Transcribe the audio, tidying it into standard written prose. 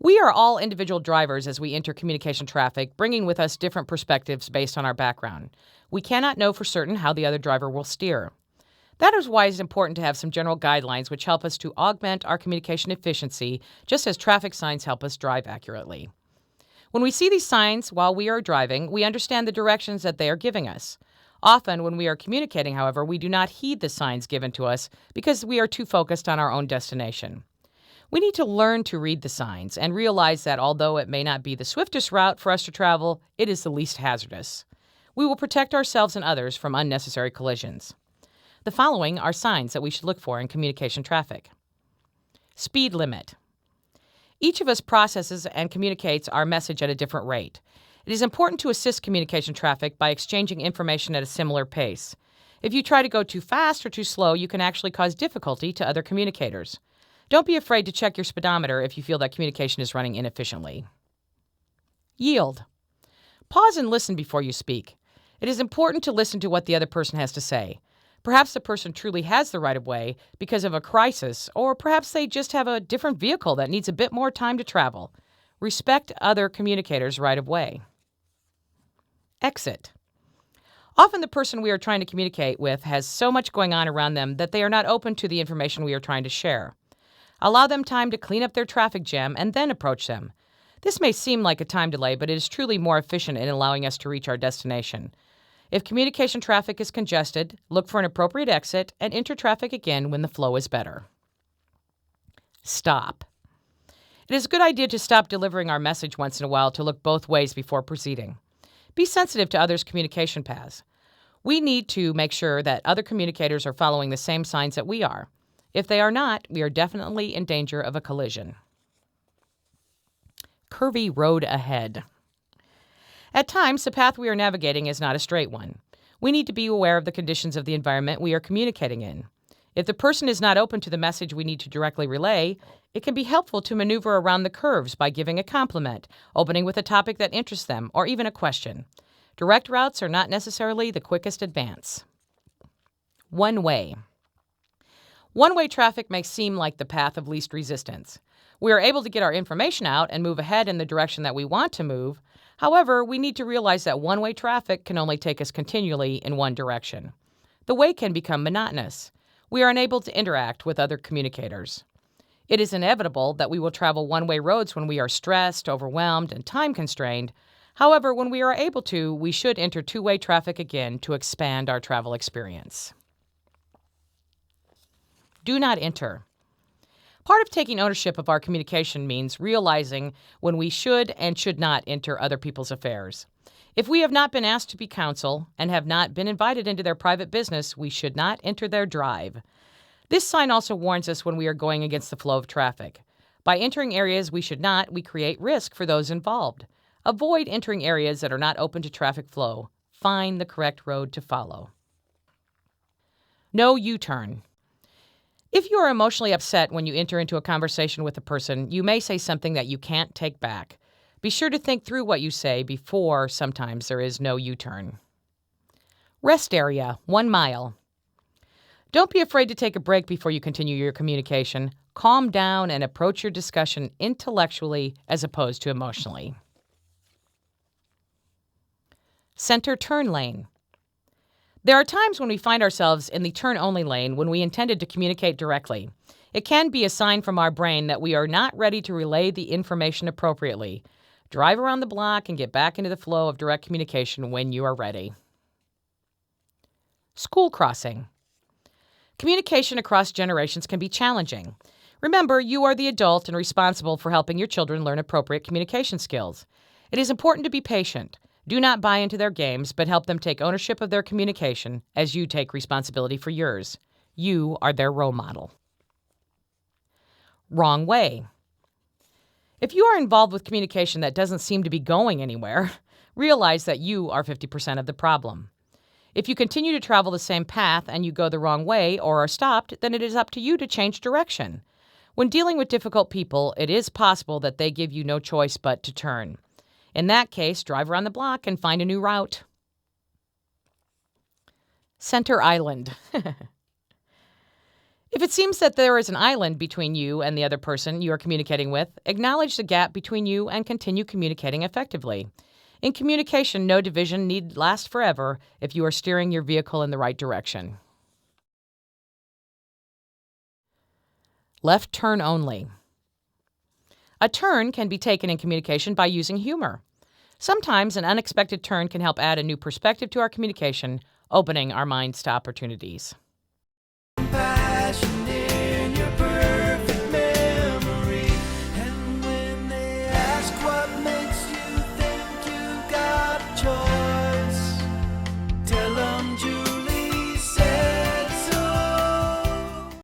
We are all individual drivers as we enter communication traffic, bringing with us different perspectives based on our background. We cannot know for certain how the other driver will steer. That is why it's important to have some general guidelines which help us to augment our communication efficiency, just as traffic signs help us drive accurately. When we see these signs while we are driving, we understand the directions that they are giving us. Often, when we are communicating, however, we do not heed the signs given to us because we are too focused on our own destination. We need to learn to read the signs and realize that although it may not be the swiftest route for us to travel, it is the least hazardous. We will protect ourselves and others from unnecessary collisions. The following are signs that we should look for in communication traffic. Speed limit. Each of us processes and communicates our message at a different rate. It is important to assist communication traffic by exchanging information at a similar pace. If you try to go too fast or too slow, you can actually cause difficulty to other communicators. Don't be afraid to check your speedometer if you feel that communication is running inefficiently. Yield. Pause and listen before you speak. It is important to listen to what the other person has to say. Perhaps the person truly has the right of way because of a crisis, or perhaps they just have a different vehicle that needs a bit more time to travel. Respect other communicators' right of way. Exit. Often the person we are trying to communicate with has so much going on around them that they are not open to the information we are trying to share. Allow them time to clean up their traffic jam and then approach them. This may seem like a time delay, but it is truly more efficient in allowing us to reach our destination. If communication traffic is congested, look for an appropriate exit and enter traffic again when the flow is better. Stop. It is a good idea to stop delivering our message once in a while to look both ways before proceeding. Be sensitive to others' communication paths. We need to make sure that other communicators are following the same signs that we are. If they are not, we are definitely in danger of a collision. Curvy road ahead. At times, the path we are navigating is not a straight one. We need to be aware of the conditions of the environment we are communicating in. If the person is not open to the message we need to directly relay, it can be helpful to maneuver around the curves by giving a compliment, opening with a topic that interests them, or even a question. Direct routes are not necessarily the quickest advance. One-way. One-way traffic may seem like the path of least resistance. We are able to get our information out and move ahead in the direction that we want to move. However, we need to realize that one-way traffic can only take us continually in one direction. The way can become monotonous. We are unable to interact with other communicators. It is inevitable that we will travel one-way roads when we are stressed, overwhelmed, and time-constrained. However, when we are able to, we should enter two-way traffic again to expand our travel experience. Do not enter. Part of taking ownership of our communication means realizing when we should and should not enter other people's affairs. If we have not been asked to be counsel and have not been invited into their private business, we should not enter their drive. This sign also warns us when we are going against the flow of traffic. By entering areas we should not, we create risk for those involved. Avoid entering areas that are not open to traffic flow. Find the correct road to follow. No U-turn. If you are emotionally upset when you enter into a conversation with a person, you may say something that you can't take back. Be sure to think through what you say before sometimes there is no U-turn. Rest area, 1 mile. Don't be afraid to take a break before you continue your communication. Calm down and approach your discussion intellectually as opposed to emotionally. Center turn lane. There are times when we find ourselves in the turn-only lane when we intended to communicate directly. It can be a sign from our brain that we are not ready to relay the information appropriately. Drive around the block and get back into the flow of direct communication when you are ready. School crossing. Communication across generations can be challenging. Remember, you are the adult and responsible for helping your children learn appropriate communication skills. It is important to be patient. Do not buy into their games, but help them take ownership of their communication as you take responsibility for yours. You are their role model. Wrong way. If you are involved with communication that doesn't seem to be going anywhere, realize that you are 50% of the problem. If you continue to travel the same path and you go the wrong way or are stopped, then it is up to you to change direction. When dealing with difficult people, it is possible that they give you no choice but to turn. In that case, drive around the block and find a new route. Center Island. If it seems that there is an island between you and the other person you are communicating with, acknowledge the gap between you and continue communicating effectively. In communication, no division need last forever if you are steering your vehicle in the right direction. Left turn only. A turn can be taken in communication by using humor. Sometimes an unexpected turn can help add a new perspective to our communication, opening our minds to opportunities.